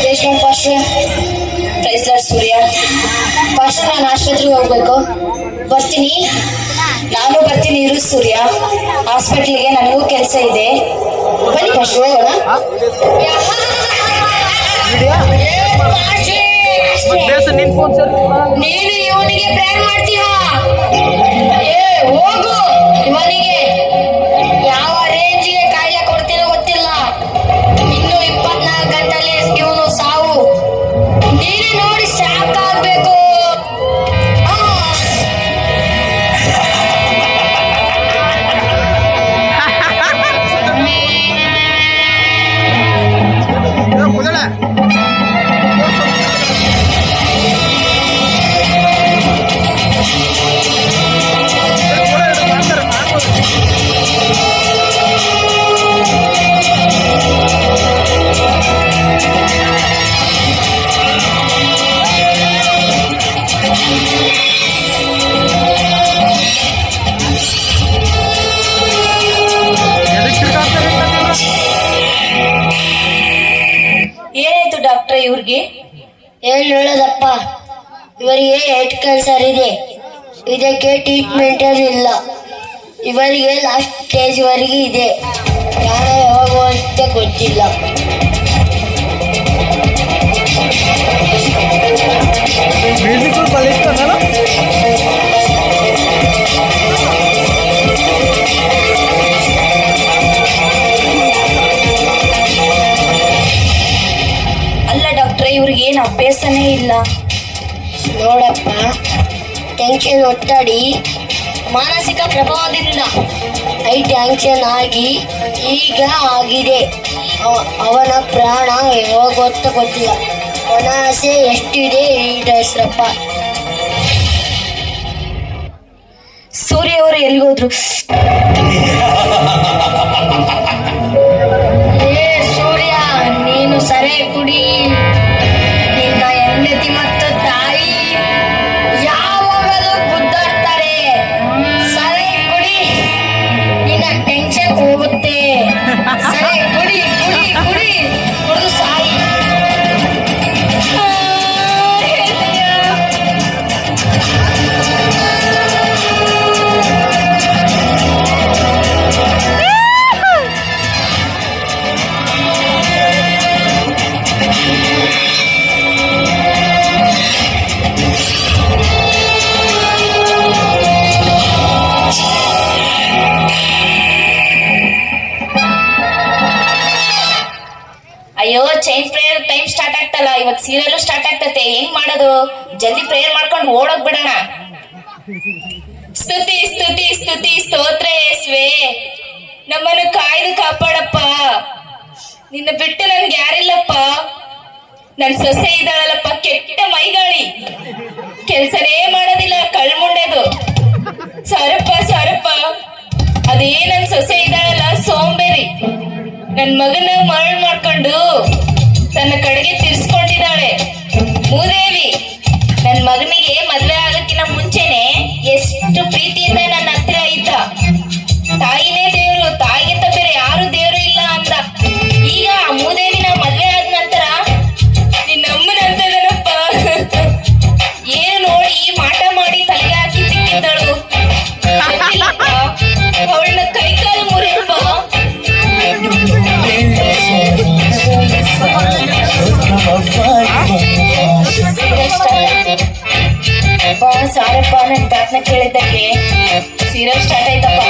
ರೇಷ್ಮೆ ಪಾಸ್ಟರ್, ಪ್ರೈಸ್ಲಾರ್ಡ್ ಸೂರ್ಯ ಪಾಸ್ಟರ್, ನಾನು ಆಸ್ಪತ್ರೆಗೆ ಹೋಗ್ಬೇಕು, ಬರ್ತೀನಿ. ನಾನು ಬರ್ತೀನಿ ಇರು ಸೂರ್ಯ, ಹಾಸ್ಪಿಟ್ಲಿಗೆ ನನಗೂ ಕೆಲಸ ಇದೆ. ಬನ್ನಿ ಪಾಸ್ಟರ್, ಹೋಗೋಣ. ನೀನು ಇವನಿಗೆ ಪ್ರೇರ್ ಮಾಡ್ತೀಯ? ಹೋಗು, ಇವನಿಗೆ ಯಾವ ರೇಂಜಿಗೆ ಕಾಯಿಲೆ ಕೊಡ್ತೀನೋ ಗೊತ್ತಿಲ್ಲ. ಇನ್ನು 24 ಗಂಟೆಯಲ್ಲಿ ಇವನು ಸಾವು. ನೀನು ನೋಡಿ ಸಾಕಾಗ್ಬೇಕು. ಏನಾಯ್ತು ಡಾಕ್ಟ್ರೆ ಇವ್ರಿಗೆ? ಏನ್ ಹೇಳೋದಪ್ಪ, ಇವರಿಗೆ ಹೆಡ್ ಕ್ಯಾನ್ಸರ್ ಇದೆ. ಇದಕ್ಕೆ ಟ್ರೀಟ್ಮೆಂಟ್ ಇಲ್ಲ. ಇವರಿಗೆ ಲಾಸ್ಟ್ ಸ್ಟೇಜ್ ವರೆಗೆ ಇದೆ. ಪ್ರಾಣ ಹೋಗುವಂತ ಗೊತ್ತಿಲ್ಲ. ಅಲ್ಲ ಡಾಕ್ಟ್ರೆ, ಇವ್ರಿಗೆ ಏನು ಅಭ್ಯಾಸನೇ ಇಲ್ಲ. ನೋಡಪ್ಪ, ಟೆನ್ಷನ್, ಒತ್ತಡಿ, ಮಾನಸಿಕ ಪ್ರಭಾವದಿಂದ ಹೈ ಟೆನ್ಷನ್ ಆಗಿ ಈಗ ಆಗಿದೆ. ಅವನ ಪ್ರಾಣ ಹೋಗುವಂತ ಗೊತ್ತಿಲ್ಲ. ಅವನ ಆಸೆ ಎಷ್ಟಿದೆ ಈಡೇರಿಸ್ರಪ್ಪ. ಸೂರ್ಯ ಅವರು ಎಲ್ಲಿಗೋದ್ರು? ಸೂರ್ಯ, ನೀನು ಸರಿ ಕುಡಿ. ನಿನ್ನ ಹೆಂಡತಿ ಮತ್ತು ತಾಯಿ ಯಾವಾಗಲೂ ಗುದ್ದಾಡ್ತಾರೆ. ಸರಿ ಕುಡಿ, ನಿನ್ನ ಟೆನ್ಷನ್ ಹೋಗುತ್ತೆ. ಸರಿ ಕುಡಿ ಕುಡಿ ಕುಡಿ, ಕುಡಿದು ಸಾಯಿ. ಅಯ್ಯೋ, ಚೈನ್ ಪ್ರೇಯರ್ ಟೈಮ್ ಸ್ಟಾರ್ಟ್ ಆಗ್ತಲ್ಲ, ಇವತ್ತು ಸೀರಿಯಲ್ ಸ್ಟಾರ್ಟ್ ಆಗ್ತತೆ. ಹೆಂಗ್ ಮಾಡೋದು? ಜಲ್ದಿ ಪ್ರೇಯರ್ ಮಾಡ್ಕೊಂಡು ಓಡೋಗ್ ಬಿಡೋಣ. ಸ್ತುತಿ ಸ್ತುತಿ ಸ್ತುತಿ ಸ್ತೋತ್ರ ಯೇಸುವೆ, ನಮ್ಮನ್ನು ಕಾಯ್ದು ಕಾಪಾಡಪ್ಪ. ನಿನ್ನ ಬಿಟ್ಟು ನನ್ಗೆ ಯಾರಿಲ್ಲಪ್ಪ. ನನ್ ಸೊಸೆ ಇದ್ದಾಳಲ್ಲಪ್ಪ, ಕೆಟ್ಟ ಮೈಗಾಳಿ, ಕೆಲ್ಸನೇ ಮಾಡೋದಿಲ್ಲ, ಕಳ್ಮುಂಡೆದು. ಸಾರಪ್ಪ ಸಾರಪ್ಪ, ಅದೇ ನನ್ ಸೊಸೆ ಇದ್ದಾಳಲ್ಲ, ಸೋಂಬೇರಿ, ನನ್ ಮಗನ ಮರಳು ಮಾಡ್ಕೊಂಡು ತನ್ನ ಕಡೆಗೆ ತಿರ್ಸ್ಕೊಂಡಿದ್ದಾಳೆ. ಮೂದೇವಿ ನನ್ ಮಗನಿಗೆ ಮದ್ವೆ ಆಗಕ್ಕಿಂತ ಮುಂಚೆನೆ ಎಷ್ಟು ಪ್ರೀತಿಯಿಂದ ನನ್ನ ಹತ್ರ ಇದ್ದ. ತಾಯಿನೇ ದೇವ್ರು, ತಾಯಿಗಿಂತ ಬೇರೆ ಯಾರು ದೇವ್ರು ಇಲ್ಲ ಅಂದ. ಈಗ ಆ ಮೂದೇವಿನ ಮದ್ವೆ ಆದ ನಂತರ ನಿನ್ನಮ್ಮನ ಅಂತದನಪ್ಪ. ಏನು ನೋಡಿ ಮಾಟ ಮಾಡಿ ತಲೆಗೆ ಹಾಕಿ ತಿಕ್ಕಿದ್ದಳು. ಅವಳನ್ನ ಕೈಕಾಲು ಮುರಿಯಪ್ಪ. ಸಾರಪ್ಪ, ನನ್ ಪ್ರಾರ್ಥನೆ ಕೇಳಿದ್ದಕ್ಕೆ ಸೀರಿಯಲ್ ಸ್ಟಾರ್ಟ್ ಆಯ್ತಪ್ಪ.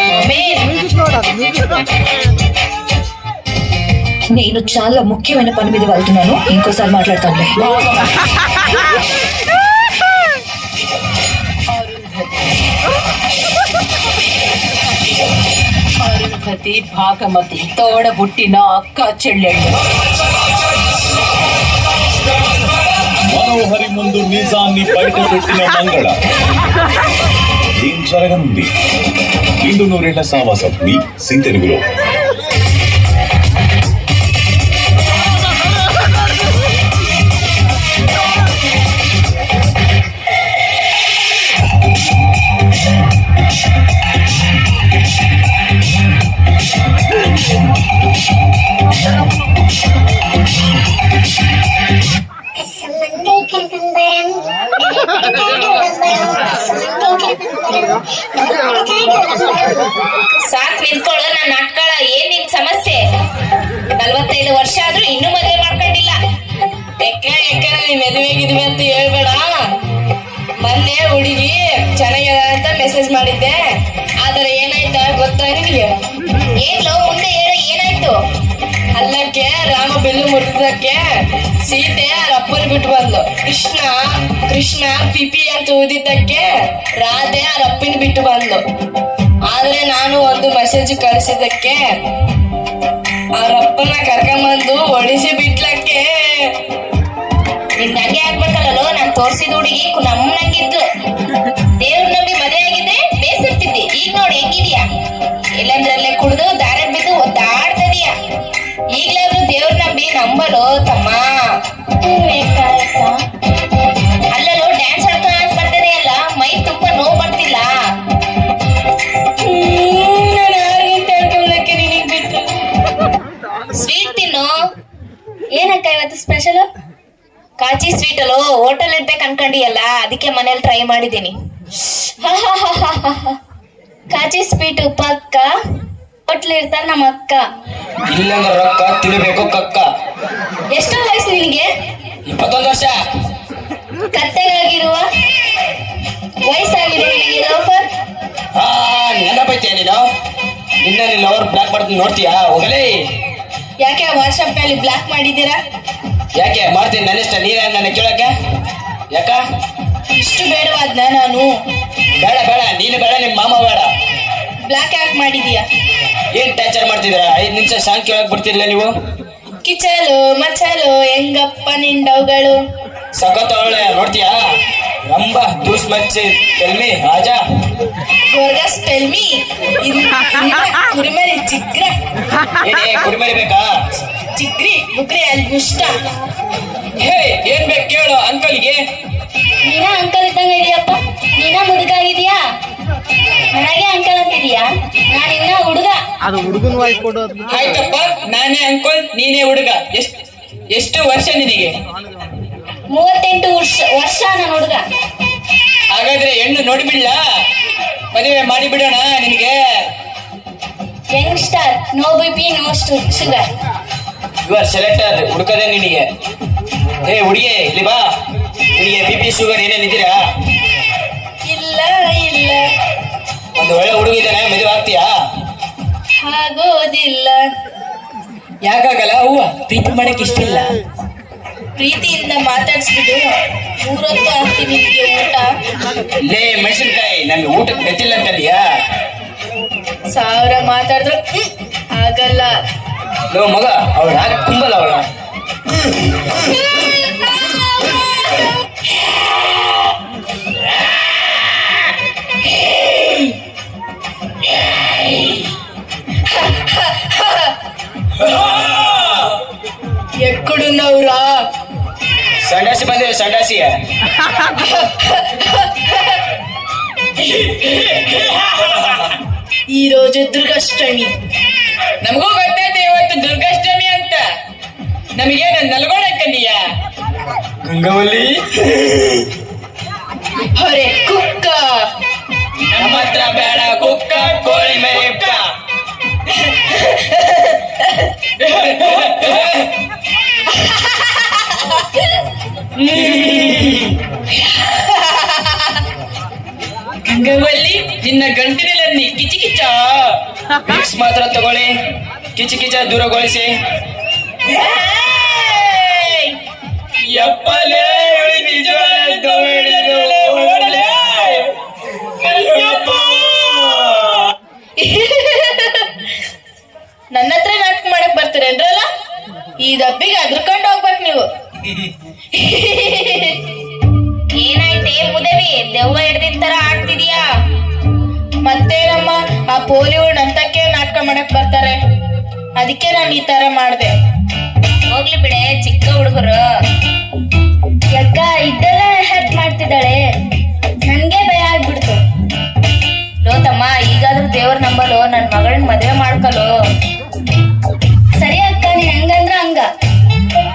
నేను చాలా ముఖ్యమైన పని మీద వెళ్తున్నాను, ఇంకోసారి మాట్లాడతాను. అరుంధతి, భాగమతి తోడబుట్టిన అక్క చెల్లెళ్ళు. మనోహరి ముందు నిజాన్ని బయటపెట్టిన మంగళ. ఏం జరగనుంది? 200 సావాసం మీ సీ తెలుగులో. ಸಾಕ್ ನಿಂತ್ಕೊಳ್ಳೋ ನನ್ನ ನಾಟ್ಕಳ. ಏನ್ ನಿನ್ ಸಮಸ್ಯೆ? 45 ವರ್ಷ ಆದ್ರೂ ಇನ್ನೂ ಮದುವೆ ಮಾಡ್ಕೊಂಡಿಲ್ಲ. ನೀ ಮದುವೆ ಗಿದ್ವೆ ಅಂತ ಹೇಳ್ಬೇಡ. ಮೊನ್ನೆ ಹುಡುಗಿ ಚೆನ್ನಾಗಿದ ಅಂತ ಮೆಸೇಜ್ ಮಾಡಿದ್ದೆ, ಆದ್ರೆ ಏನಾಯ್ತ ಗೊತ್ತಾ ನಿನಗೆ? ಏನ್ಲೋ ಮುಂದೆ ಹೇಳು, ಏನಾಯ್ತು? ಅಲ್ಲಕ್ಕೆ ರಾಮ ಬೆಲ್ಲು ಮುರಿದಕ್ಕೆ ಸೀತೆ ಅವ್ರ ಅಪ್ಪನ ಬಿಟ್ಟು ಬಂದ್ಲು. ಕೃಷ್ಣ ಪಿಪಿ ಅಂತ ಊದಿದ್ದಕ್ಕೆ ರಾಧೆ ಅವ್ರ ಅಪ್ಪನ ಬಿಟ್ಟು ಬಂದ್ಲು. ಆದ್ರೆ ನಾನು ಒಂದು ಮೆಸೇಜ್ ಕಳಿಸಿದ್ದಕ್ಕೆ ಅವ್ರ ಅಪ್ಪನ ಕರ್ಕೊಂಬಂದು ಒಡಿಸಿ ಬಿಟ್ಲಕ್ಕೆ. ನಿನ್ ಹಂಗೆ ಆಗ್ಬೇಕಲ್ಲೋ, ನಾನ್ ತೋರ್ಸಿದ ಹುಡುಗಿ ನಮ್ಮನಂಗಿದ್ಲು. ದೇವ್ರ ನಂಬಿ ಮದುವೆ ಆಗಿದ್ರೆ ಬೇಸಿರ್ತಿದ್ದಿ. ಈಗ ನೋಡಿ ಹೆಂಗಿದ್ಯಾ? ಎಲ್ಲಂದ್ರಲ್ಲೇ ಕುಡ್ದು ದಾರ ಬಿದ್ದು ಒದ್ದಾಡ್ತದೀಯ. ಈಗ್ಲಾದ್ರೂ ದೇವ್ರ ನಂಬಿ ನಂಬಲು ತಮ್ಮ. ಅಲ್ಲಲ್ಲೋ ಡ್ಯಾನ್ಸ್ ಆಡ್ತಾ ಅಂತ ಬರ್ತಿದೆಯಲ್ಲ, ಮೈ ತುಂಬಾ ನೋವು ಬರ್ತಿಲ್ಲ? ಸ್ವೀಟ್ ತಿನ್ನು. ಏನಕ್ಕ ಇವತ್ತು ಸ್ಪೆಷಲ್? ಕಾಚಿ ಸ್ವೀಟ್ ಅಲ್ಲೋ, ಹೋಟೆಲ್ ಇಡ್ಬೇಕು ಅನ್ಕೊಂಡಿಯಲ್ಲ, ಅದಕ್ಕೆ ಮನೇಲಿ ಟ್ರೈ ಮಾಡಿದ್ದೀನಿ. ಕಾಚಿ ಸ್ವೀಟ್ ಪಕ್ಕ ಹೋಟ್ಲ್ ಇರ್ತಾರ ನಮ್ಮ ಅಕ್ಕ. ಇಲ್ಲಂದ್ರ ರೊಕ್ಕ ತಿನ್ನಬೇಕು ಕಕ್ಕ. ಎಷ್ಟೋ ವಯಸ್ಸು ನಿನಗೆ? 21 ವರ್ಷ. ಕತ್ತೆಗಾಗಿರುವ ವಯಸ್ಸಾಗಿರುವ ನಿನಗೆ ಲೋಫರ್. ನೆನಪೈತೆ ನೀನು? ನಿನ್ನ ಲವರ್ ಬ್ಲಾಕ್ ಮಾಡ್ತೀನಿ ನೋಡ್ತೀಯಾ? ಹೋಗಲೇ. ಯಾಕೆ ವಾಟ್ಸಪ್ ನಲ್ಲಿ ಬ್ಲಾಕ್ ಮಾಡಿದ್ದೀರಾ? ಯಾಕೆ ಮಾಡ್ತೀನಿ, ನನ್ನ ಇಷ್ಟ. ನೀನ ನನ್ನ ಕೇಳಕ್ಕೆ ಯಾಕ? ಇಷ್ಟು ಬೇಡವಾದ್ನ ನಾನು? ಬೇಡ ಬೇಡ, ನೀನು ಬೇಡ, ನಿಮ್ಮ ಮಾಮ ಬೇಡ. ಬ್ಲಾಕ್ ಯಾಕೆ ಮಾಡಿದೀಯಾ? ಏನ್ ಟಾರ್ಚರ್ ಮಾಡ್ತಿದ್ದೀರಾ? 5 ನಿಮಿಷ ಸಾಂಗ್ ಕೇಳಕ್ ಬಿಡ್ತಿರ್ಲಿಲ್ಲ ನೀವು? ಕಿಚಲು ಮಚಲು ಹೆಂಗಪ್ಪ ನಿಂಡವುಗಳು. ಸಖತ್ ಅವಳೆ ನೋಡ್ತೀಯಾ? ರಂಬ ದೂಸ್ ಮಚ್ಚಿ ತೆಲ್ಮಿ ಆಜಾ ಗೋರ್ಗಸ್ ಟೆಲ್ಮಿ. ಕುರಿಮರಿ ಚಿಗ್ರ. ಏನೇ ಕುರಿಮರಿ ಬೇಕಾ? ಚಿಗ್ರಿ ಬುಗ್ರಿ ಅಲ್ಲಿ ಮುಷ್ಟ. ಹೇ ಏನ್ ಬೇಕು ಕೇಳು ಅಂಕಲ್ಗೆ. ನೀನ ಅಂಕಲ್ ಇದ್ದಂಗ ಇದೆಯಪ್ಪ. ನೀನ ಮುದುಕಾಗಿದ್ಯಾ? ನನಗೆ ಅಂಕಲ್ ಅಂತಿದೀಯಾ? ನಾನಿನ್ನ ಹುಡುಗ. ಅದು ಹುಡುಗನ ವಾಯ್ಸ್ ಕೊಡು. ಆಯ್ತಪ್ಪ, ನಾನೇ ಅಂಕಲ್, ನೀನೇ ಹುಡುಗ. ಎಷ್ಟು ವರ್ಷ ನಿನಗೆ? 38 ವರ್ಷ ನಾನು ಹುಡುಗ. ಹಾಗಾದ್ರೆ ಹೆಣ್ಣು ನೋಡಿಬಿಡ್ಲ? ಮದುವೆ ಮಾಡಿಬಿಡೋಣ ನಿನಗೆ. Youngster, no BP no sugar. You are selector. ಹುಡುಕದೆ ನಿನಗೆ. ಹೇ ಹುಡುಗಿ ಇಲ್ಲಿ ಬಾ. ನಿನಗೆ BP ಶುಗರ್ ಏನೇನಿದ್ದೀರಾ? ಇಲ್ಲ ಇಲ್ಲ. ಒಂದು ಒಳ್ಳೆ ಹುಡುಗ ಇದ್ದಾನೆ, ಮದುವೆ ಆಗ್ತೀಯಾ? ಆಗೋದಿಲ್ಲ. ಯಾಕಾಗಲ್ಲ? ಹೂವ ಪ್ರೀತಿ ಮಾಡಕ್ ಇಷ್ಟ ಇಲ್ಲ. ಪ್ರೀತಿಯಿಂದ ಮಾತಾಡ್ಸ್ಬಿಡು, 3 ಹೊತ್ತು ಹಾಕ್ತೀನಿ ನಿಮ್ಗೆ ಊಟ. ಲೇ ಮೆಣಸಿನ್ಕಾಯಿ, ನಮ್ಗೆ ಊಟಕ್ಕೆ ಗೊತ್ತಿಲ್ಲ ಅಂತಲ್ಲಿಯಾ? 1000 ಮಾತಾಡಿದ್ರು ಆಗಲ್ಲ. ಲೋ ಮಗ, ಅವಳ ಹಾಕಿ ಕುಂಬಲ್ಲ ಅವಳ. ఎక్కడున్నావురా? ಸಂಡಾಸಿ ಬಂದಿದೆ, ಸಂಡಾಸಿ. ఈ రోజు దుర్గాష్టమి. ನಮಗೂ ಗೊತ್ತೈತೆ ಇವತ್ತು ದುರ್ಗಾಷ್ಟಮಿ ಅಂತ. ನಮಗೇನು ನಲ್ಗೋಣ ಕಂಡಿಯಾ? ಗಂಗವಲ್ಲಿ ಅರೆ ಕುಕ್ಕ. ನಮ್ಮ ಹತ್ರ ಬೇಡ ಕುಕ್ಕ, ಕೋಳಿ ಮೇಯಪ್ಪ. ಗಂಗವಲ್ಲಿ, ನಿನ್ನ ಗಂಟಿನಲ್ಲಿ ಕಿಚಿ ಕಿಚ ಮಿಕ್ಸ್ ಮಾತ್ರ ತಗೊಳ್ಳಿ, ಕಿಚಿ ಕಿಚ ದೂರಗೊಳಿಸಿ. ಯಪ್ಪಲೇ ನಿಜವಾದ ನನ್ನ ಹತ್ರ ನಾಟಕ ಮಾಡಕ್ ಬರ್ತೀರೇನ್ರಲ್ಲ? ಈ ದಬ್ಬಿಗೆ ಅದ್ರಕೊಂಡು ಹೋಗ್ಬೇಕು ನೀವು. ಏನಾಯ್ತೆ ಮುದವಿ, ದೆವ್ವ ಹಿಡ್ದಿನ ತರ ಆಡ್ತಿದ್ಯಾ? ಮತ್ತೇನಮ್ಮ, ಆ ಪೋಲಿವುಡ್ ಅಂತಕ್ಕೆ ನಾಟಕ ಮಾಡಕ್ ಬರ್ತಾರೆ, ಅದಕ್ಕೆ ನಾನು ಈ ತರ ಮಾಡ್ದೆ. ಹೋಗ್ಲಿ ಬಿಡೆ, ಚಿಕ್ಕ ಹುಡುಗರು. ಯಕ್ಕ ಇದೆಲ್ಲ ಹೆಲ್ಪ್ ಮಾಡ್ತಿದ್ದಾಳೆ, ನನ್ಗೆ ಭಯ ಆಗ್ಬಿಡ್ತು. ಲೋತಮ್ಮ, ಈಗಾದ್ರೂ ದೇವ್ರ ನಂಬಲು, ನನ್ ಮಗಳನ್ನ ಮದುವೆ ಮಾಡ್ಕಲು. ಸರಿ ಅಕ್ಕ, ನೀನ್ ಹಂಗಂದ್ರ ಹಂಗ.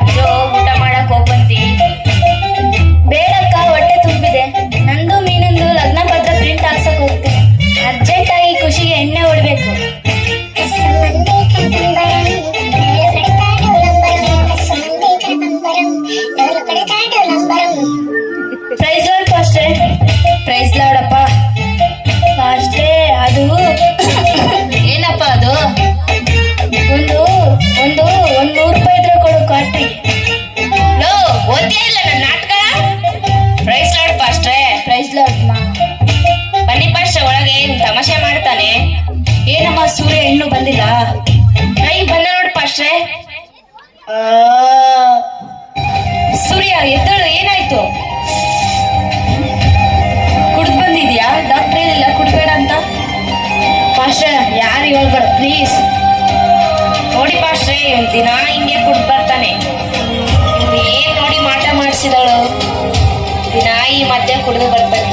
ಇದು ಊಟ ಮಾಡಕ್ ಹೋಗ್ಬಂತಿ. ದಿನ ಈ ಮದ್ಯ ಕುಡಿದು ಬರ್ತಾನೆ.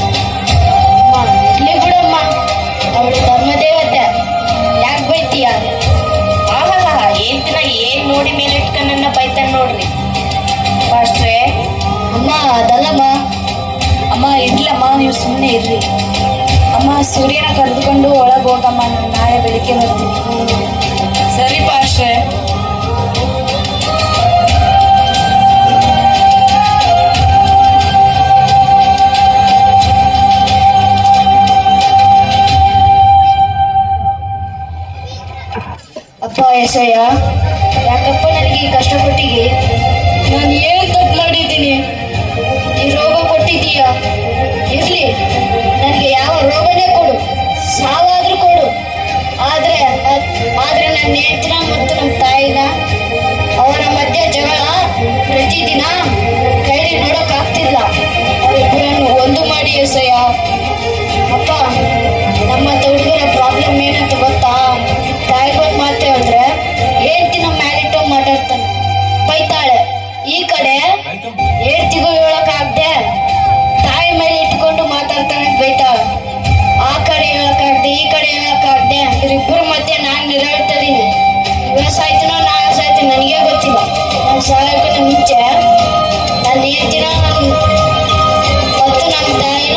ಇರ್ಲಿ ಬಿಡಮ್ಮ, ಅವಳು ಧರ್ಮದೇವತೆ, ಯಾಕೆ ಬೈತೀಯ? ಆಹಾ ಏನ್ ದಿನ ಏನ್ ನೋಡಿ ಮೇಲೆ ಇಟ್ಕೊಂಡ್ ನನ್ನ ಬೈತಾನೆ ನೋಡ್ರಿ. ಪಾಸ್ಟ್ರೆ, ಅಮ್ಮ ಅದಲ್ಲಮ್ಮ. ಅಮ್ಮ ಇರ್ಲಮ್ಮ, ನೀವು ಸುಮ್ಮನೆ ಇರ್ರಿ. ಅಮ್ಮ ಸೂರ್ಯನ ಕರೆದುಕೊಂಡು ಒಳಗೆ ಹೋಗಮ್ಮ, ನಾನು ನಾಳೆ ಬೆಳಿಗ್ಗೆ ಬರ್ತೀನಿ. ಸರಿ ಪಾಶ್ರೆ. ಅಪ್ಪ ಎಸಯ್ಯ, ಯಾಕಪ್ಪ ನನಗೆ ಈ ಕಷ್ಟಪಟ್ಟಿಗೆ? ನಾನು ಏನು ತಪ್ಪು ಮಾಡಿದ್ದೀನಿ? ಈ ರೋಗ ಕೊಟ್ಟಿದ್ದೀಯ, ಇರ್ಲಿ, ನನಗೆ ಯಾವ ರೋಗನೇ ಕೊಡು, ಸಾವಾದ್ರೂ ಕೊಡು. ಆದ್ರೆ ನನ್ನ ಹೆಂಡತಿನ ಮತ್ತು ನಮ್ಮ ತಾಯಿನ, ಅವರ ಮಧ್ಯೆ ಜಗಳ ಪ್ರತಿದಿನ ಕೈಲಿ ನೋಡೋಕ್ಕಾಗ್ತಿಲ್ಲ. ಅವರಿಬ್ಬರನ್ನು ಒಂದು ಮಾಡಿ ಎಸಯ್ಯ. ಅಪ್ಪ, ನಮ್ಮಂತ ಹುಡುಗರ ಪ್ರಾಬ್ಲಮ್ ಏನಂತ ಗೊತ್ತಾ? ತಾಯಿಗೊಂದು ಮಾತು ಹೇಳಿದ್ರೆ ಹೇಳ್ತಿ ನಮ್ಮ ಮ್ಯಾಲಿಟ್ಟು ಮಾತಾಡ್ತಾನೆ, ಬೈತಾಳೆ. ಈ ಕಡೆ ಹೇಳ್ತಿಗೂ ಹೇಳೋಕ್ಕಾಗ್ದೆ ತಾಯಿ ಮೇಲೆ ಇಟ್ಕೊಂಡು ಮಾತಾಡ್ತಾನೆ, ಬೈತಾಳೆ. ಆ ಕಡೆ ಹೇಳೋಕ್ಕಾಗ್ದೆ ಈ ಕಡೆ ಹೇಳೋಕ್ಕಾಗ್ದೆ ಇವರಿಬ್ಬರ ಮಧ್ಯೆ ನಾನು ನಿರಾಳ್ತಾ ಇದೀನಿ. ಇವ ಸಾಯ್ತೀನೋ ನಾನು ಸಾಯ್ತೀನಿ ನನಗೆ ಗೊತ್ತಿಲ್ಲ. ನಾನು ಸಾಯೋಕ್ಕಿಂತ ಮುಂಚೆ ನಾನು ಹೇಳ್ತೀನ ಮತ್ತು ನಮ್ಮ ತಾಯಿನ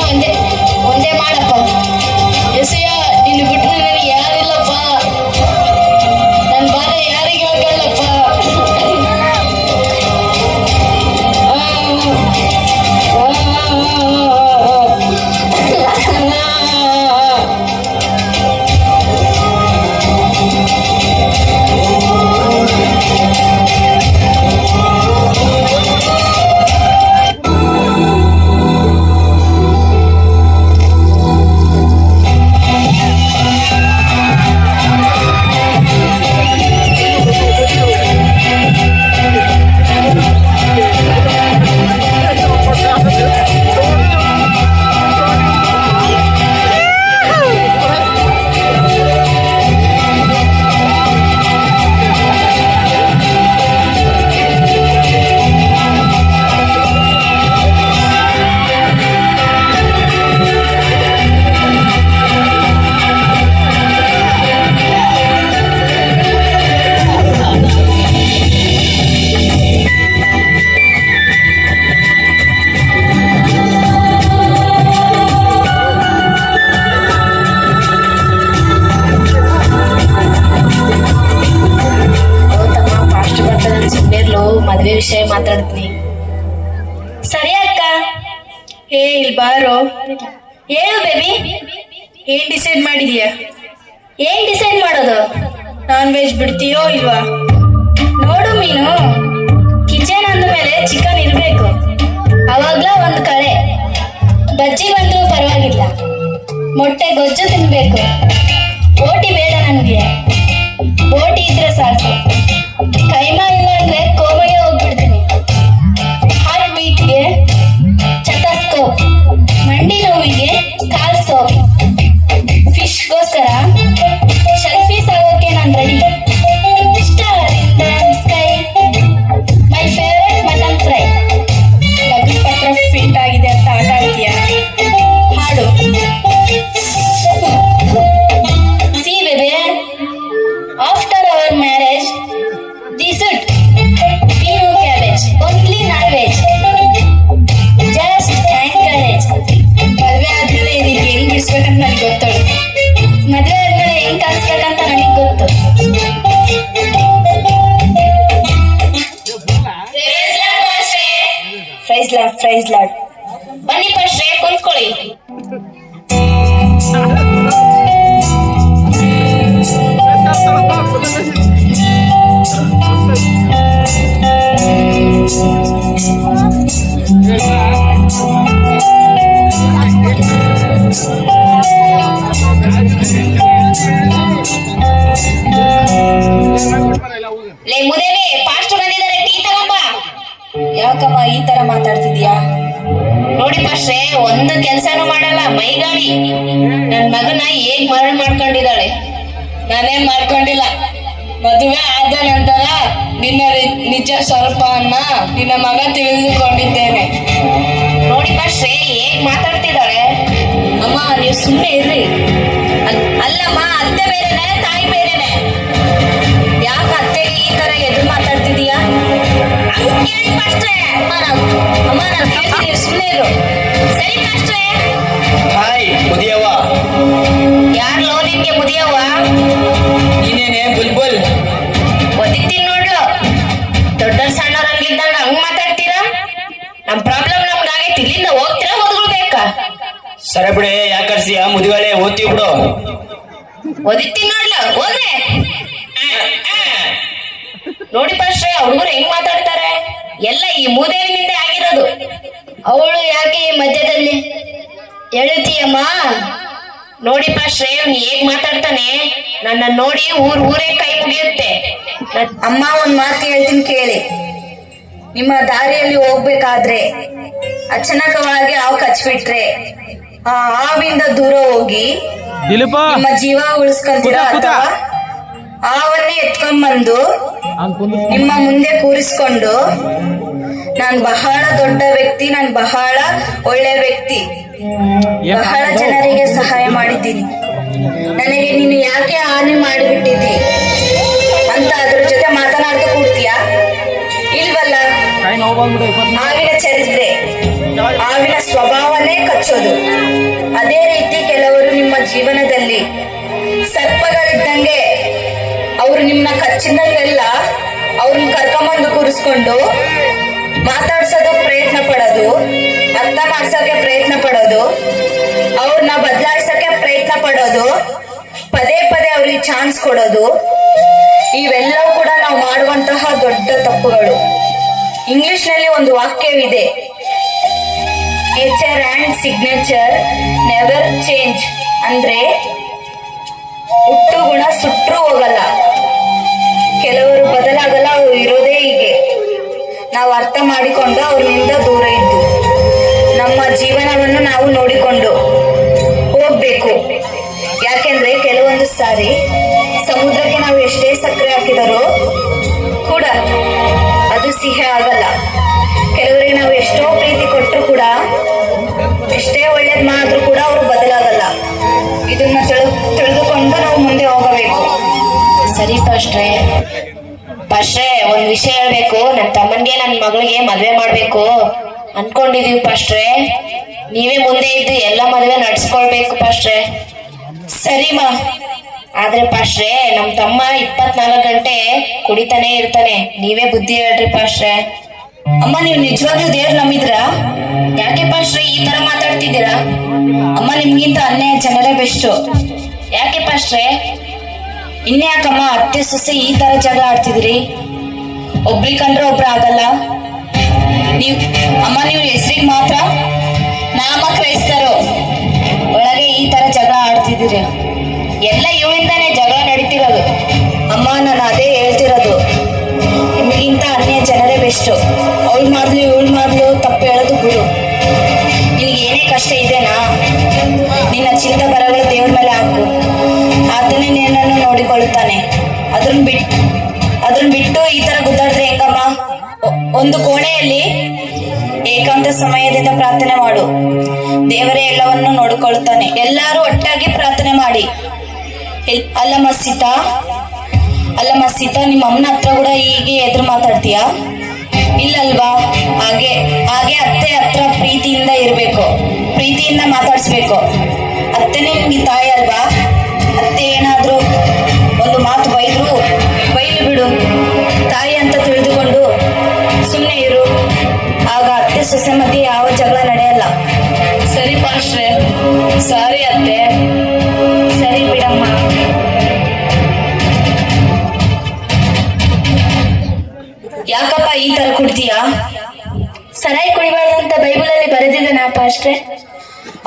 ಒಂದೇ ಮಾಡಪ್ಪ. ಎಸೆಯ, ನಿನ್ನ ಬಿಟ್ಟರೆ ನನಗೆ ಯಾರಿಲ್ಲಪ್ಪ. ನನ್ನ ಬಾಧೆ ಯಾರಿಗೆ ಹೇಳ್ಕೊಳ್ಳಪ್ಪ. ಮದ್ವೆ ವಿಷಯ ಮಾತಾಡ್ತೀನಿ. ಸರಿ ಅಕ್ಕ. ಇಲ್ಲಿ ಬಾರೋ. ಹೇಳು ಬೇಬಿ, ಏನ್ ಡಿಸೈಡ್ ಮಾಡಿದೀಯ? ಏನ್ ಡಿಸೈಡ್ ಮಾಡೋದು? ನಾನ್ ವೆಜ್ ಬಿಡ್ತೀಯೋ ಇಲ್ವಾ? ನೋಡು ಮೀನು, ಕಿಚನ್ ಅಂದ ಮೇಲೆ ಚಿಕನ್ ಇರ್ಬೇಕು. ಅವಾಗ್ಲ ಒಂದು ಕಳೆ. ಬಜ್ಜಿ ಬಂದ್ರೂ ಪರವಾಗಿಲ್ಲ, ಮೊಟ್ಟೆ ಗೊಜ್ಜು ತಿನ್ಬೇಕು. ಬೋಟಿ ಬೇಡ ನನ್ಗೆ, ಬೋಟಿ ಇದ್ರೆ ಸಾಕು. ಕೈಮಾ ಇಲ್ಲ ಅಂದ್ರೆ ಕೋಮಗೆ ಹೋಗ್ಬಿಡ್ತೀನಿ. ಹಾರ್ಟ್ ಬೀಟ್ಗೆ ಚಟಸ್ಕೋಪ್, ಮಂಡಿ ನೋವಿಗೆ ಕಾಲ್ ಸೋಪ್, ಫಿಶ್ಗೋಸ್ಕರ ಶೆಲ್ಫೀಸ್ ಆಗೋಕೆ ನಾನು ready. Star in the sky, my favourite mutton fry. ಲಗ್ನ ಪತ್ರ ಫಿಟ್ ಆಗಿದೆ ಅಂತ ಆಟ ಆಡ್ತೀಯ? ಹಾಡು. See baby, after our marriage, dessert, we no cabbage, only non-veg. Just encourage. ಮದ್ವೆ ಆದ್ಮೇಲೆ ಇದಕ್ಕೆ ಹೆಂಗ್ ಬಿಡಿಸ್ಬೇಕಂತ ನನಗೆ ಗೊತ್ತಳು. ಮದುವೆ ಆದ್ಮೇಲೆ ಹೆಂಗ್ ಕಾಣಿಸ್ಬೇಕಂತ ನನಗೆ ಗೊತ್ತು. ಪ್ರೈಸ್ ಲಾಡ್. ಬನ್ನಿ ಪಶ್ರೆ, ಕುಂತ್ಕೊಳ್ಳಿ. ಲೇ ಮುದೇವಿ, ಪಾಸ್ಟ್ ಬಂದಿದ್ದಾರೆ, ಟೀ ತಗೊಂಬ. ಯಾಕಮ್ಮ ಈ ತರ ಮಾತಾಡ್ತಿದ್ಯಾ? ನೋಡಿ ಪಾಸ್ಟ್ರೆ, ಒಂದು ಕೆಲ್ಸನೂ ಮಾಡಲ್ಲ, ಮೈಗಾಳಿ. ನನ್ ಮಗನ ಹೇಗ್ ಮರಳು ಮಾಡ್ಕೊಂಡಿದ್ದಾಳೆ. ನಾನೇನ್ ಮಾಡ್ಕೊಂಡಿಲ್ಲ. ಮದುವೆ ಆದ ನಂತರ ನಿನ್ನ ನಿಜ ಸ್ವರೂಪವನ್ನ ನಿನ್ನ ಮಗ ತಿಳಿದುಕೊಂಡಿದ್ದೇನೆ. ನೋಡಿ ಪಾಸ್ಟ್ರೆ, ಸುಮ್ಮನೆ ಇರ್ರಿ. ಅಲ್ಲಮ್ಮ, ಅತ್ತೆ ಬೇರೆನೆ ತಾಯಿ ಬೇರೆನೆ. ಯಾಕೆ ಅತ್ತೆಗೆ ಈ ತರ ಎದುರು ಮಾತಾಡ್ತಿದೀಯಾ? ಅಮ್ಮ ನಾನು ಕೇಳ್ತೀನಿ, ಸುಮ್ಮನೆ ಇರು. ಸರಿ ಮಾಸ್ಟ್ರೆ. ಹಾಯ್ ಮುದಿಯವ್ವ. ಯಾರ್ಲೋ ನಿನ್ಗೆ ಮುದಿಯವ್ವ? ನೀನೇನೆ ಬುಲ್ಬುಲ್. ಒದಿತೀನಿ ನೋಡ್ಲು. ದೊಡ್ಡ ಸಣ್ಣವ್ರ ಅನ್ಲಿದ್ದಂಗ ಹಂಗ್ ಮಾತಾಡ್ತೀರಾ? ನಮ್ ಪ್ರಾಬ್ಲಮ್ ನಮ್ಗಾಗೈತಿ. ಇಲ್ಲಿಂದ ಹೋಗ್ತೀರಾ ಓದ್ಕೊಳ್ಬೇಕಾ? ಸರಿ ಬಿಡೆ, ಯಾಕೆ ಕರ್ಸಿಯ ಮುದಿಗಳೇ, ಓದ್ತೀವಿ ಬಿಡು. ಒದಿತೀನಿ ನೋಡ್ಲು, ಹೋಗ್ರೆ. ನೋಡಿ ಪಾಸ್ಟ್ರೆ, ಹುಡುಗರು ಹೆಂಗ್ ಮಾತಾಡ್ತಾರೆ. ಎಲ್ಲ ಈ ಮೂದೇವಿನಿಂದ ಆಗಿರೋದು. ಅವಳು ಯಾಕೆ ಈ ಮಧ್ಯದಲ್ಲಿ ಎಳುತ್ತೀಯಮ್ಮ? ನೋಡಿ ಪಾಸ್ಟ್ರೆ, ಅವ್ನು ಹೇಗ್ ಮಾತಾಡ್ತಾನೆ. ನನ್ನ ನೋಡಿ ಊರೇ ಕೈ ಮುಗಿಯುತ್ತೆ. ಅಮ್ಮ, ಒಂದ್ ಮಾತು ಹೇಳ್ತೀನಿ ಕೇಳಿ. ನಿಮ್ಮ ದಾರಿಯಲ್ಲಿ ಹೋಗ್ಬೇಕಾದ್ರೆ ಅಚಾನಕವಾಗಿ ಹಾವು ಕಚ್ಬಿಟ್ರೆ ಆ ಹಾವಿಂದ ದೂರ ಹೋಗಿ ನಿಮ್ಮ ಜೀವ ಉಳಿಸ್ಕೊಂತೀರಾ, ಅಥವಾ ಹಾವನ್ನೇ ಎತ್ಕೊಂಡ್ಬಂದು ನಿಮ್ಮ ಮುಂದೆ ಕೂರಿಸ್ಕೊಂಡು ನಾನ್ ಬಹಳ ದೊಡ್ಡ ವ್ಯಕ್ತಿ, ನಾನ್ ಬಹಳ ಒಳ್ಳೆ ವ್ಯಕ್ತಿ, ಬಹಳ ಜನರಿಗೆ ಸಹಾಯ ಮಾಡಿದ್ದೀನಿ, ನನಗೆ ನೀನು ಯಾಕೆ ಹಾನಿ ಮಾಡಿಬಿಟ್ಟಿದ್ದಿ ಅಂತ ಅದ್ರ ಜೊತೆ ಮಾತನಾಡ್ತಾ ಕೂಡ್ತೀಯಾ? ಇಲ್ವಲ್ಲ. ಹಾವಿನ ಚರಿತ್ರೆ, ಹಾವಿನ ಸ್ವಭಾವನೇ ಕಚ್ಚೋದು. ಅದೇ ರೀತಿ ಕೆಲವರು ನಿಮ್ಮ ಜೀವನದಲ್ಲಿ ಸರ್ಪಗಳಿದ್ದಂಗೆ ಅವರು ನಿಮ್ಮನ್ನ ಕಚ್ಚಿದಂಗೆಲ್ಲ ಅವ್ರನ್ನ ಕರ್ಕೊಂಬಂದು ಕೂರಿಸ್ಕೊಂಡು ಮಾತಾಡ್ಸೋದಕ್ಕೆ ಪ್ರಯತ್ನ ಪಡೋದು, ಅರ್ಥ ಮಾಡ್ಸೋಕೆ ಪ್ರಯತ್ನ ಪಡೋದು, ಅವ್ರನ್ನ ಬದಲಾಯಿಸೋಕೆ ಪ್ರಯತ್ನ ಪಡೋದು, ಪದೇ ಪದೇ ಅವ್ರಿಗೆ ಚಾನ್ಸ್ ಕೊಡೋದು, ಇವೆಲ್ಲವೂ ಕೂಡ ನಾವು ಮಾಡುವಂತಹ ದೊಡ್ಡ ತಪ್ಪುಗಳು. ಇಂಗ್ಲಿಷ್ ನಲ್ಲಿ ಒಂದು ವಾಕ್ಯವಿದೆ, nature and signature never change. ಅಂದ್ರೆ ಹುಟ್ಟು ಗುಣ ಸುಟ್ರೂ ಹೋಗಲ್ಲ, ಕೆಲವರು ಬದಲಾಗಲ್ಲ, ಅವರು ಇರೋದೇ ಹೀಗೆ. ನಾವು ಅರ್ಥ ಮಾಡಿಕೊಂಡು ಅವ್ರನಿಂದ ದೂರ ಇದ್ದು ನಮ್ಮ ಜೀವನವನ್ನು ನಾವು ನೋಡಿಕೊಂಡು ಹೋಗ್ಬೇಕು. ಯಾಕೆಂದ್ರೆ ಕೆಲವೊಂದು ಸಾರಿ ಸಮುದ್ರಕ್ಕೆ ನಾವು ಎಷ್ಟೇ ಸಕ್ಕರೆ ಹಾಕಿದರೂ ಕೂಡ ಅದು ಸಿಹಿ ಆಗಲ್ಲ. ಕೆಲವರಿಗೆ ನಾವು ಎಷ್ಟೋ ಪ್ರೀತಿ ಕೊಟ್ಟರು ಕೂಡ, ಎಷ್ಟೇ ಒಳ್ಳೇದ್ ಮಾಡಿದ್ರು ಕೂಡ ಅವರು ಬದಲಾಗಲ್ಲ. ಇದನ್ನ ತಿಳಿದುಕೊಂಡು ನಾವು ಮುಂದೆ ಹೋಗಬೇಕು. ಸರಿ ಪಾಸ್ಟ್ರೆ. ಪಾಸ್ಟ್ರೆ, ಒಂದ್ ವಿಷಯ ಹೇಳ್ಬೇಕು. ನನ್ನ ತಮ್ಮನ್ಗೆ ನನ್ನ ಮಗಳಿಗೆ ಮದ್ವೆ ಮಾಡ್ಬೇಕು ಅನ್ಕೊಂಡಿದೀವಿ ಪಾಸ್ಟ್ರೆ. ನೀವೇ ಮುಂದೆ ಇದ್ದು ಎಲ್ಲ ಮದ್ವೆ ನಡ್ಸ್ಕೊಳ್ಬೇಕು ಪಾಸ್ಟ್ರೆ. ಸರಿಮಾ. ಆದ್ರೆ ಪಾಸ್ಟ್ರೆ, ನಮ್ ತಮ್ಮ 24 ಗಂಟೆ ಕುಡಿತಾನೆ ಇರ್ತಾನೆ. ನೀವೇ ಬುದ್ಧಿ ಹೇಳ್ರಿ ಪಾಸ್ಟ್ರೆ. ಅಮ್ಮ, ನೀವು ನಿಜವಾಗ್ಲೂ ದೇವ್ರು ನಂಬಿದ್ರಾ? ಯಾಕೆ ಪಾಸ್ಟ್ರೆ ಈ ತರ ಮಾತಾಡ್ತಿದ್ದೀರಾ? ಅಮ್ಮ, ನಿಮ್ಗಿಂತ ಅನ್ಯಾಯ ಜನರೇ ಬೆಸ್ಟು. ಯಾಕೆ ಪಾಸ್ಟ್ರೆ? ಇನ್ಯಾಕಮ್ಮ ಅತ್ತೆ ಸೊಸೆ ಈ ತರ ಜಗಳ ಆಡ್ತಿದ್ರಿ? ಒಬ್ರಿಗೆ ಕಂಡ್ರೆ ಒಬ್ರು ಆಗಲ್ಲ. ನೀವು ಹೆಸರಿಗೆ ಮಾತ್ರ ನಾಮ ಕ್ರೈಸ್ತರು, ಒಳಗೆ ಈ ತರ ಜಗಳ ಆಡ್ತಿದ್ದೀರಿ. ಎಲ್ಲ ಇವಳಿಂದಾನೇ ಜಗಳ ನಡೀತಿರೋದು. ಅಮ್ಮ, ನಾನು ಅದೇ ಹೇಳ್ತಿರೋದು, ನಿಮಗಿಂತ ಅನ್ಯಾಯ ಜನರೇ ಬೆಸ್ಟು. ಅವಳು ಮಾಡ್ಲು ಇವಳು ಮಾಡ್ಲು ತಪ್ಪು ಹೇಳೋದು ಬಿಡು. ನಿನಗೆ ಏನೇ ಕಷ್ಟ ಇದೆನಾ, ನಿನ್ನ ಚಿಂತ ಬರಗಳು ದೇವ್ರ ಮೇಲೆ ಹಾಕು, ಆತನೇ ನಿನ್ನನ್ನು ನೋಡಿಕೊಳ್ಳುತ್ತಾನೆ. ಅದನ್ನ ಬಿಟ್ಟು ಈ ತರ ಗುದ್ದಾಡಿದ್ರೆ ಹೆಂಗಮ್ಮ? ಒಂದು ಕೋಣೆಯಲ್ಲಿ ಏಕಾಂತ ಸಮಯದಿಂದ ಪ್ರಾರ್ಥನೆ ಮಾಡು, ದೇವರೇ ಎಲ್ಲವನ್ನು ನೋಡಿಕೊಳ್ಳುತ್ತಾನೆ. ಎಲ್ಲರೂ ಒಟ್ಟಾಗಿ ಪ್ರಾರ್ಥನೆ ಮಾಡಿ. ಅಲ್ಲಮ್ಮ ಸೀತಾ, ನಿಮ್ಮ ಅಮ್ಮನ ಹತ್ರ ಕೂಡ ಹೀಗೆ ಎದುರು ಮಾತಾಡ್ತೀಯಾ? ಇಲ್ಲಲ್ವಾ? ಹಾಗೆ ಅತ್ತೆ ಹತ್ರ ಪ್ರೀತಿಯಿಂದ ಇರಬೇಕು, ಪ್ರೀತಿಯಿಂದ ಮಾತಾಡಿಸ್ಬೇಕು. ಅತ್ತೆನೇ ನಿಮ್ಗೆ ತಾಯಿ ಅಲ್ವಾ? ಅತ್ತೆ ಏನಾದ್ರೂ ಒಂದು ಮಾತು ಬೈಲಿ ಬಿಡು, ತಾಯಿ ಅಂತ ತಿಳಿದುಕೊಂಡು ಸುಮ್ಮನೆ ಇರು. ಆಗ ಅತ್ತೆ ಸೊಸೆ ಮಧ್ಯೆ ಯಾವ ಜಗಳ ನಡೆಯಲ್ಲ. ಸರಿ ಪಾಸ್ಟ್ರೆ, ಸಾರಿ ಅತ್ತೆ. ಸರಿ ಬಿಡಮ್ಮ. ಯಾಕಪ್ಪ ಈ ತರ ಕುಡ್ತೀಯಾ? ಸರಾಯಿ ಕುಡಿಬಾರ್ದಂತ ಬೈಬಲಲ್ಲಿ ಬರೆದಿದೆ ನಾ ಪಾಸ್ಟ್ರೆ.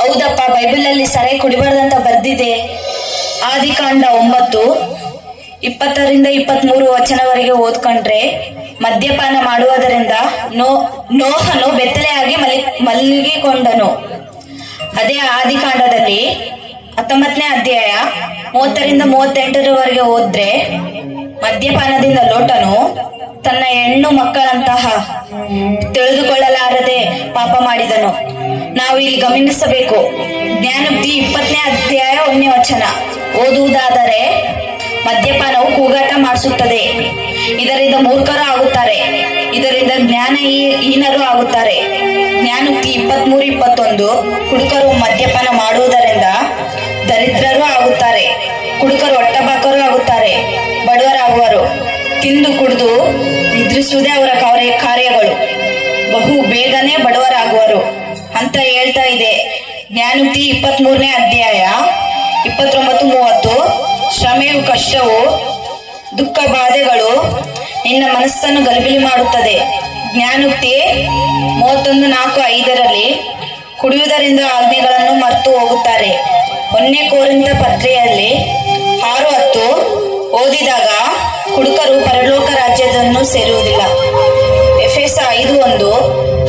ಹೌದಪ್ಪ, ಬೈಬಲಲ್ಲಿ ಸರಾಯಿ ಕುಡಿಬಾರ್ದಂತ ಬರ್ದಿದೆ. ಆದಿಕಾಂಡ 9:20-23 ವಚನವರೆಗೆ ಓದ್ಕೊಂಡ್ರೆ, ಮದ್ಯಪಾನ ಮಾಡುವುದರಿಂದ ನೋಹನು ಬೆತ್ತಲೆಯಾಗಿ ಮಲಗಿಕೊಂಡನು. ಅದೇ ಆದಿಕಾಂಡದಲ್ಲಿ 19ನೇ ಅಧ್ಯಾಯ 30-38 ಓದಿದ್ರೆ, ಮದ್ಯಪಾನದಿಂದ ಲೋಟನು ತನ್ನ ಹೆಣ್ಣು ಮಕ್ಕಳಂತಹ ತಿಳಿದುಕೊಳ್ಳಲಾರದೆ ಪಾಪ ಮಾಡಿದನು. ನಾವು ಇಲ್ಲಿ ಗಮನಿಸಬೇಕು. ಜ್ಞಾನೋಕ್ತಿ 20ನೇ ಅಧ್ಯಾಯ 1ನೇ ವಚನ ಓದುವುದಾದರೆ, ಮದ್ಯಪಾನವು ಕೂಗಾಟ ಮಾಡಿಸುತ್ತದೆ, ಇದರಿಂದ ಮೂರ್ಖರು ಆಗುತ್ತಾರೆ, ಇದರಿಂದ ಜ್ಞಾನಹೀನರು ಆಗುತ್ತಾರೆ. ಜ್ಞಾನೋಕ್ತಿ 23:21 ಕುಡುಕರು ಮದ್ಯಪಾನ ಮಾಡುವುದರಿಂದ ದರಿದ್ರರು ಆಗುತ್ತಾರೆ, ಕುಡುಕರು ಹೊಟ್ಟಬಾಕರು ಆಗುತ್ತಾರೆ, ಬಡವರಾಗುವರು. ತಿಂದು ಕುಡಿದು ನಿದ್ರಿಸುವುದೇ ಅವರ ಕಾರ್ಯಗಳು, ಬಹು ಬೇಗನೆ ಬಡವರಾಗುವರು ಅಂತ ಹೇಳ್ತಾ ಇದೆ. ಜ್ಞಾನೋಕ್ತಿ 23ನೇ ಅಧ್ಯಾಯ 29-30. ಶ್ರಮೆಯು, ಕಷ್ಟವು, ದುಃಖ ಬಾಧೆಗಳು ನಿನ್ನ ಮನಸ್ಸನ್ನು ಗಲಿಬಿಲಿ ಮಾಡುತ್ತದೆ. ಜ್ಞಾನೋಕ್ತಿ 31:4-5 ಕುಡಿಯುವುದರಿಂದ ಆಜ್ಞೆಗಳನ್ನು ಮರೆತು ಹೋಗುತ್ತಾರೆ. 1ನೇ ಕೊರಿಂಥ ಪತ್ರಿಕೆಯಲ್ಲಿ 6:10 ಓದಿದಾಗ, ಕುಡುಕರು ಪರಲೋಕ ರಾಜ್ಯವನ್ನು ಸೇರುವುದಿಲ್ಲ. ಎಫೆಸ 5:1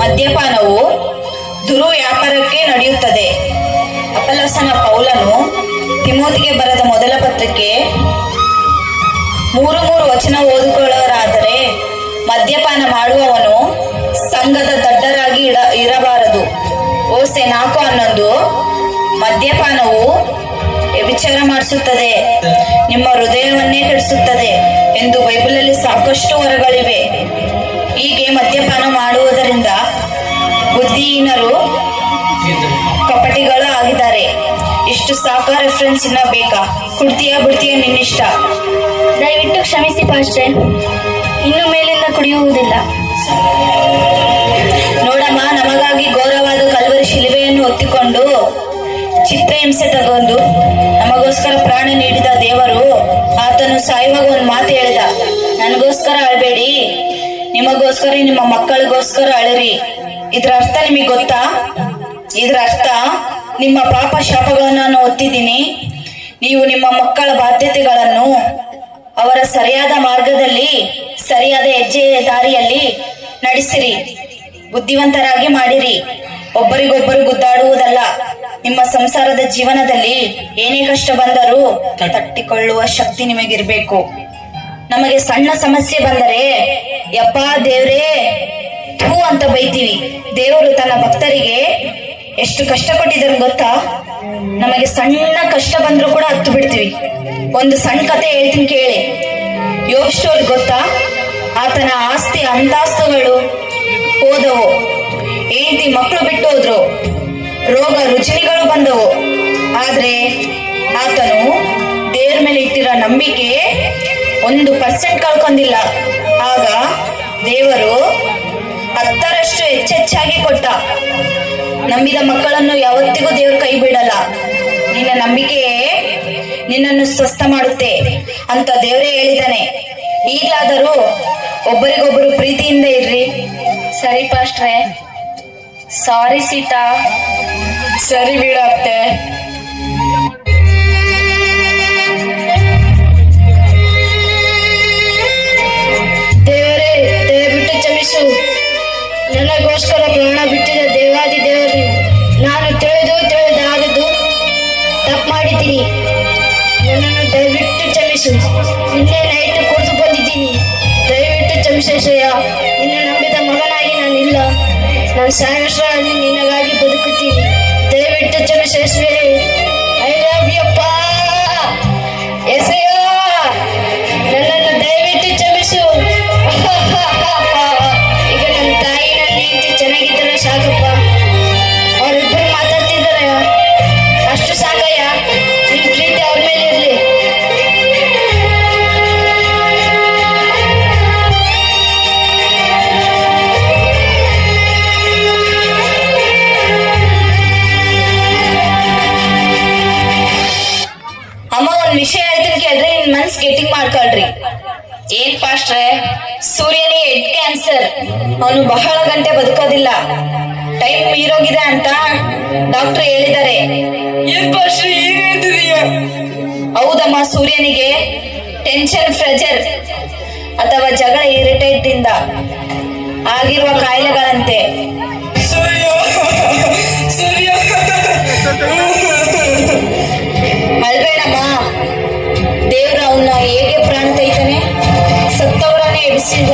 ಮದ್ಯಪಾನವು ದುರ್ವ್ಯಾಪಾರಕ್ಕೆ ನಡೆಯುತ್ತದೆ. ಅಪೊಲ್ಲೋಸನ ಪೌಲನು ತಿಮೋತಿಗೆ ಬರೆದ ಮೊದಲ ಪತ್ರಿಕೆ 3 ವಚನ ಓದಿಕೊಳ್ಳೋರಾದರೆ, ಮದ್ಯಪಾನ ಮಾಡುವವನು ಸಂಘದ ದಡ್ಡರಾಗಿ ಇರಬಾರದು. ಓಸೆ 4:11 ಮದ್ಯಪಾನವು ವ್ಯಭಿಚಾರ ಮಾಡಿಸುತ್ತದೆ, ನಿಮ್ಮ ಹೃದಯವನ್ನೇ ಕೆಡಿಸುತ್ತದೆ ಎಂದು ಬೈಬಲಲ್ಲಿ ಸಾಕಷ್ಟು ವರಗಳಿವೆ. ಹೀಗೆ ಮದ್ಯಪಾನ ಮಾಡುವುದರಿಂದ ಬುದ್ಧಿಹೀನರು, ಕಪಟಿಗಳು ಆಗಿದ್ದಾರೆ. ಇಷ್ಟು ಸಾಕ? ರೆಫರೆನ್ಸ್ ಇನ್ನ ಬೇಕಾ? ಕುಡ್ತೀಯಾ ಬಿಡ್ತೀಯ ನಿನ್ನಿಷ್ಟ. ದಯವಿಟ್ಟು ಕ್ಷಮಿಸಿ ಪಾಸ್ಟ್ರೆ, ಇನ್ನು ಮೇಲಿಂದ ಕುಡಿಯುವುದಿಲ್ಲ. ನೋಡಮ್ಮ, ನಮಗಾಗಿ ಘೋರವಾದ ಕಲ್ವರಿ ಶಿಲುಬೆಯನ್ನು ಹೊತ್ತಿಕೊಂಡು ಚಿತ್ರಹಿಂಸೆ ತಗೊಂಡು ನಮಗೋಸ್ಕರ ಪ್ರಾಣ ನೀಡಿದ ದೇವರು, ಆತನು ಸಾಯುವಾಗ ಒಂದು ಮಾತು ಹೇಳಿದ, ನನಗೋಸ್ಕರ ಅಳಬೇಡಿ, ನಿಮಗೋಸ್ಕರ ನಿಮ್ಮ ಮಕ್ಕಳಿಗೋಸ್ಕರ ಅಳರಿ. ಇದ್ರ ಅರ್ಥ ನಿಮಗೆ ಗೊತ್ತಾ? ಇದ್ರ ಅರ್ಥ, ನಿಮ್ಮ ಪಾಪ ಶಾಪಗಳನ್ನು ನಾನು ಹೊತ್ತಿದ್ದೀನಿ, ನೀವು ನಿಮ್ಮ ಮಕ್ಕಳ ಬಾಧ್ಯತೆಗಳನ್ನು ಅವರ ಸರಿಯಾದ ಮಾರ್ಗದಲ್ಲಿ, ಸರಿಯಾದ ಹೆಜ್ಜೆಯ ದಾರಿಯಲ್ಲಿ ನಡೆಸಿರಿ, ಬುದ್ಧಿವಂತರಾಗಿ ಮಾಡಿರಿ. ಒಬ್ಬರಿಗೊಬ್ಬರು ಗುದ್ದಾಡುವುದಲ್ಲ. ನಿಮ್ಮ ಸಂಸಾರದ ಜೀವನದಲ್ಲಿ ಏನೇ ಕಷ್ಟ ಬಂದರೂ ತಟ್ಟಿಕೊಳ್ಳುವ ಶಕ್ತಿ ನಿಮಗಿರ್ಬೇಕು. ನಮಗೆ ಸಣ್ಣ ಸಮಸ್ಯೆ ಬಂದರೆ ಯಪ್ಪ ದೇವ್ರೇ ಥೂ ಅಂತ ಬೈತೀವಿ. ದೇವರು ತನ್ನ ಭಕ್ತರಿಗೆ ಎಷ್ಟು ಕಷ್ಟ ಕೊಟ್ಟಿದ್ದಾರೆ ಗೊತ್ತಾ? ನಮಗೆ ಸಣ್ಣ ಕಷ್ಟ ಬಂದ್ರೂ ಕೂಡ ಹತ್ತು ಬಿಡ್ತೀವಿ. ಒಂದು ಸಣ್ಣ ಕತೆ ಹೇಳ್ತೀನಿ ಕೇಳಿ. ಯೋಬ್ ಸ್ಟೋರಿ ಗೊತ್ತಾ? ಆತನ ಆಸ್ತಿ ಅಂತಾಸ್ತುಗಳು ಹೋದವು, ಹೆಂಡತಿ ಮಕ್ಕಳು ಬಿಟ್ಟು ಹೋದ್ರು, ರೋಗ ರುಜಿನಿಗಳು ಬಂದವು. ಆದ್ರೆ ಆತನು ದೇವ್ರ ಮೇಲೆ ಇಟ್ಟಿರೋ ನಂಬಿಕೆ 1% ಕಳ್ಕೊಂಡಿಲ್ಲ. ಆಗ ದೇವರು 10ರಷ್ಟು ಹೆಚ್ಚೆಚ್ಚಾಗಿ ಕೊಟ್ಟ. ನಂಬಿದ ಮಕ್ಕಳನ್ನು ಯಾವತ್ತಿಗೂ ದೇವರು ಕೈ ಬಿಡಲ್ಲ. ನಿನ್ನ ನಂಬಿಕೆಯೇ ನಿನ್ನನ್ನು ಸ್ವಸ್ಥ ಮಾಡುತ್ತೆ ಅಂತ ದೇವರೇ ಹೇಳಿದ್ದಾನೆ. ಈಗಲಾದರೂ ಒಬ್ಬರಿಗೊಬ್ಬರು ಪ್ರೀತಿಯಿಂದ ಇರ್ರಿ. ಸರಿ ಪಾಸ್ಟ್ರೆ. ಸಾರಿ ಸೀತಾ. ಸರಿ ಬಿಡತ್ತೆ. ದೇವರೇ, ದಯವಿಟ್ಟು ಕ್ಷಮಿಸು. ನನಗೋಸ್ಕರ ಪ್ರಾಣ ಬಿಟ್ಟಿದ ದೇವಾದಿ ದೇವರು, ನಾನು ತಿಳಿದಾರದು ತಪ್ಪು ಮಾಡಿದ್ದೀನಿ. ನನ್ನನ್ನು ದಯವಿಟ್ಟು ಕ್ಷಮಿಸು. ನಿನ್ನೆ ನೈಟ್ ಕುಡಿದು ಬಂದಿದ್ದೀನಿ, ದಯವಿಟ್ಟು ಕ್ಷಮಿಸಯ್ಯ. ನಿನ್ನ ನಂಬಿದ ಮಗನಾಗಿ ನಾನಿಲ್ಲ. ನಾನು ಸಾಯಷ್ಟರಲ್ಲಿ ನಿನಗಾಗಿ ಬದುಕುತ್ತೀನಿ. ದಯವಿಟ್ಟು ಕ್ಷಮಿಸೇ. ಐ ಲವ್ ಯು ಅಪ್ಪ. ಎಸೆಯ, ನನ್ನನ್ನು ದಯವಿಟ್ಟು ಕ್ಷಮಿಸು. ಈಗ ನನ್ನ ತಾಯಿ ನನ್ನ ಹೆಂಡತಿ ಚೆನ್ನಾಗಿದ್ದಾರೆ ಸಾಕಪ್ಪ. ಅವರಿಬ್ಬರು ಮಾತಾಡ್ತಿದ್ದಾರೆ, ಅಷ್ಟು ಸಾಕಯ್ಯ. ನಿನ್ ಪ್ರೀತಿ ಅವ್ರ ಮೇಲೆ ಇರ್ಲಿ. ಅಮ್ಮ, ಒಂದ್ ವಿಷಯ ಹೇಳ್ತೀನಿ ಕೇಳ್ರಿ, ನಿನ್ ಮನ್ಸ್ ಗೆಟ್ಟಿಂಗ್ ಮಾಡ್ಕೊಳ್ರಿ. ಏನ್ ಪಾಸ್ಟ್ರೆ? ಸೂರ್ಯನಿಗೆ ಹೆಡ್ ಕ್ಯಾನ್ಸರ್, ಅವನು ಬಹಳ ಗಂಟೆ ಬದುಕೋದಿಲ್ಲ, ಟೈಮ್ ಮೀರೋಗಿದೆ ಅಂತ ಡಾಕ್ಟರ್ ಹೇಳಿದ್ದಾರೆ. ಏನ್ ಪಾಸ್ಟ್ರೆ ಏನ್ ಹೇಳ್ತಿದೀಯ? ಹೌದಮ್ಮ, ಸೂರ್ಯನಿಗೆ ಟೆನ್ಷನ್, ಪ್ರೆಷರ್ ಅಥವಾ ಜಗಳ, ಇರಿಟೇಟ್ ಇಂದ ಆಗಿರುವ ಕಾಯಿಲೆಗಳಂತೆ. ಅಲ್ಬೇಡಮ್ಮ, ದೇವ್ರು ಅವನ್ನ ಹೇಗೆ ಪ್ರಾಣ ತೆಗಿತಾನೆ, ಸತ್ತವರನ್ನೇ ಎಬ್ಬಿಸಿದ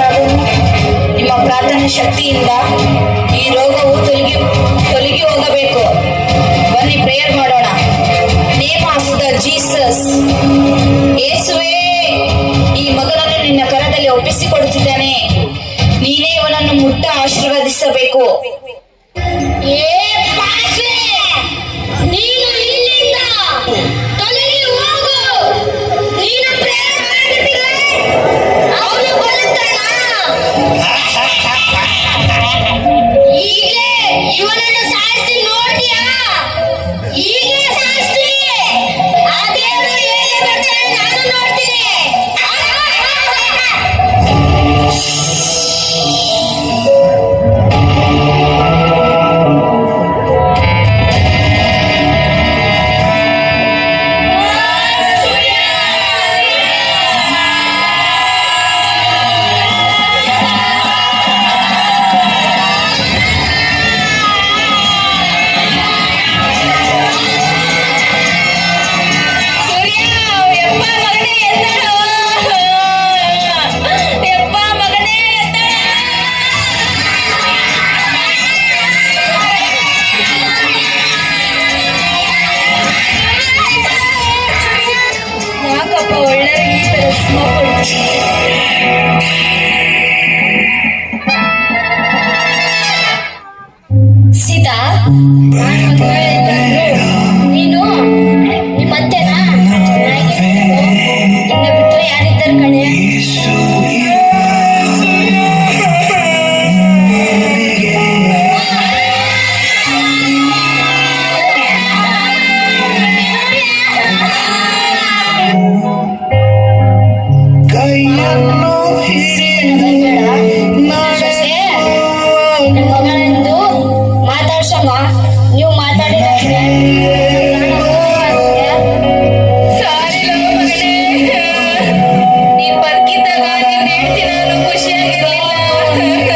ನಾನ್ ಮದ್ವೆ ಆಯ್ತು. ನೀನು ನಿಮ್ಮತ್ತೆನಾ ಚೆನ್ನಾಗಿ ಇನ್ನ ಬಿಟ್ರೆ ಯಾರಿದ್ದಾರೆ ಕಣೆ? ನಮ್ಮ ಮಗಳೆಂದು ಮಾತಾಡ್ಸಮ್ಮ. ನೀವು ಮಾತಾಡಿದ್ರೆ ಸಾರಿ ಮಗನೇ, ನೀನ್ ಬದುಕಿದ್ದಾಗ ನೀನ್ ಹೇಳ್ತಿ ನಾನು ಖುಷಿಯಾಗಿರ್ಲಿಲ್ಲ.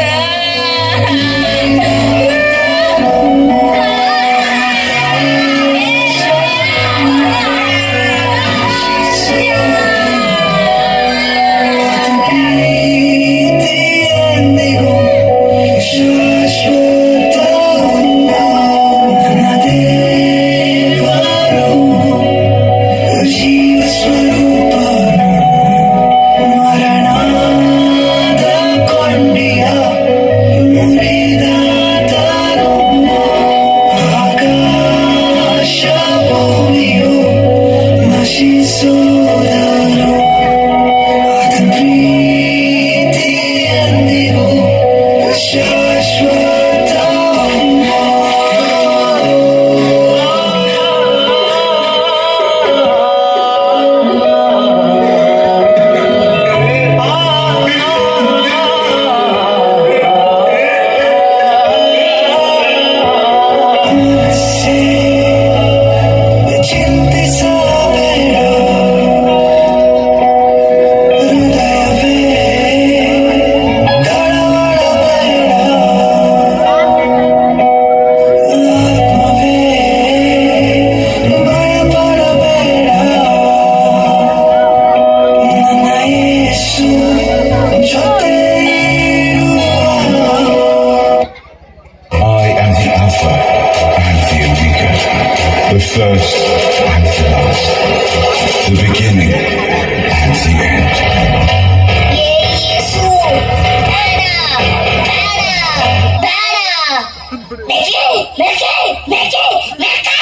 I am the Alpha and the Omega, the first and the last, the beginning and the end. ಯೇಸು ಬೇಡ ಬೇಡ ಬೇಡ ಮೇಕೆ ಮೇಕೆ ಮೇಕೆ ಮೇಕೆ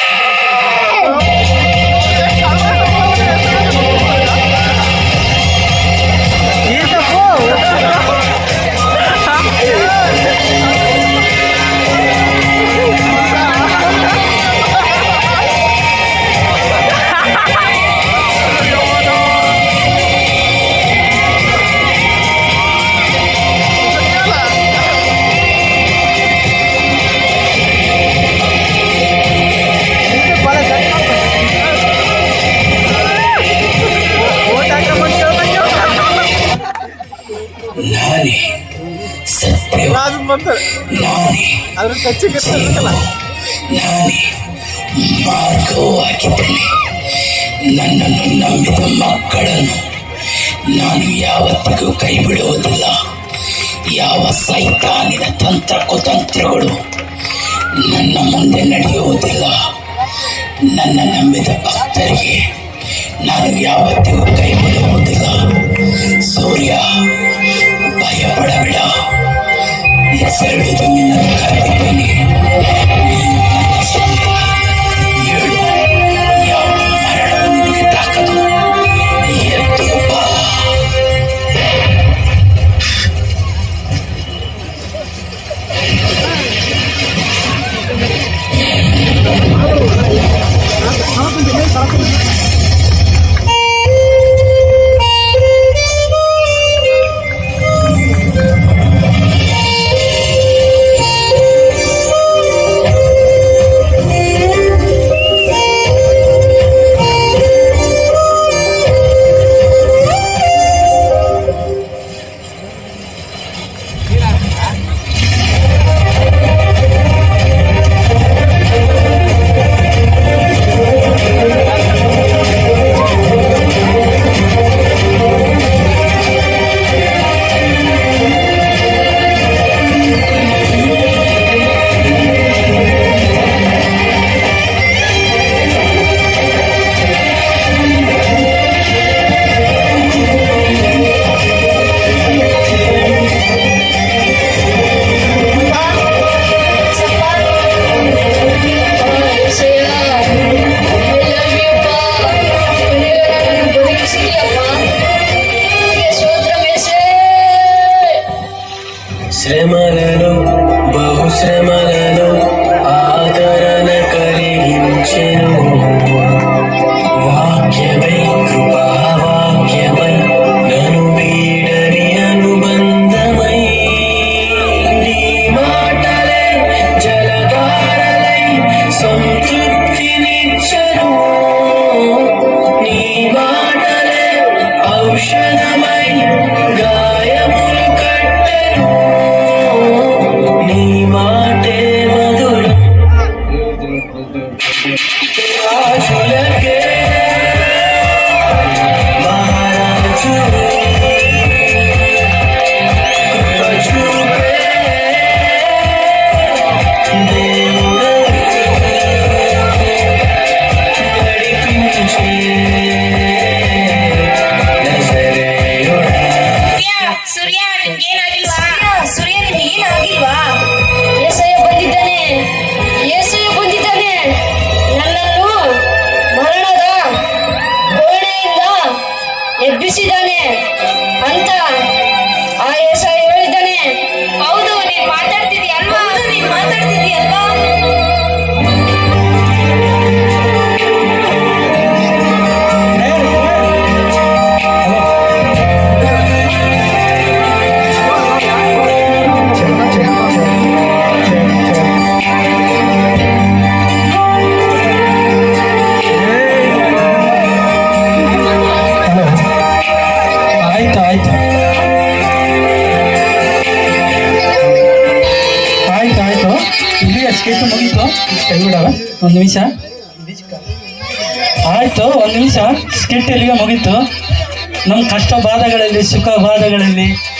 ನಾನೇ ಸತ್ಯ, ನಾನೇ ನಾನೇ ಮಾರ್ಗವೂ ಆಗಿದ್ದೇನೆ. ನನ್ನನ್ನು ನಂಬಿದ ಮಕ್ಕಳನ್ನು ನಾನು ಯಾವತ್ತಿಗೂ ಕೈ ಬಿಡುವುದಿಲ್ಲ. ಯಾವ ಸೈತಾನಿನ ತಂತ್ರ ಕುತಂತ್ರಗಳು ನನ್ನ ಮುಂದೆ ನಡೆಯುವುದಿಲ್ಲ. ನನ್ನ ನಂಬಿದ ಭಕ್ತರಿಗೆ ನಾನು ಯಾವತ್ತಿಗೂ ಕೈ ಬಿಡುವುದಿಲ್ಲ. ಸೂರ್ಯ, ಭಯಪಡಬೇಡ, ಹೆಸರಿಡುವುದು ನಿನ್ನನ್ನು ಕರೆದಿದ್ದೇನೆ. ನೀನು ನನ್ನ ಸ್ವಂತ. ಏಳು, ಯಾವ ಮರಣವು ನಿನಗೆ ತಾಕದು. ಎದ್ದು ಬಾ. ಒಂದು ನಿಮಿಷ. ಆಯಿತು, ಒಂದು ನಿಮಿಷ. ಸ್ಕಿಟ್ ಇಲ್ಲಿಗೆ ಮುಗೀತು. ನಮ್ಮ ಕಷ್ಟ ಬಾಧಗಳಲ್ಲಿ, ಸುಖ ಬಾಧಗಳಲ್ಲಿ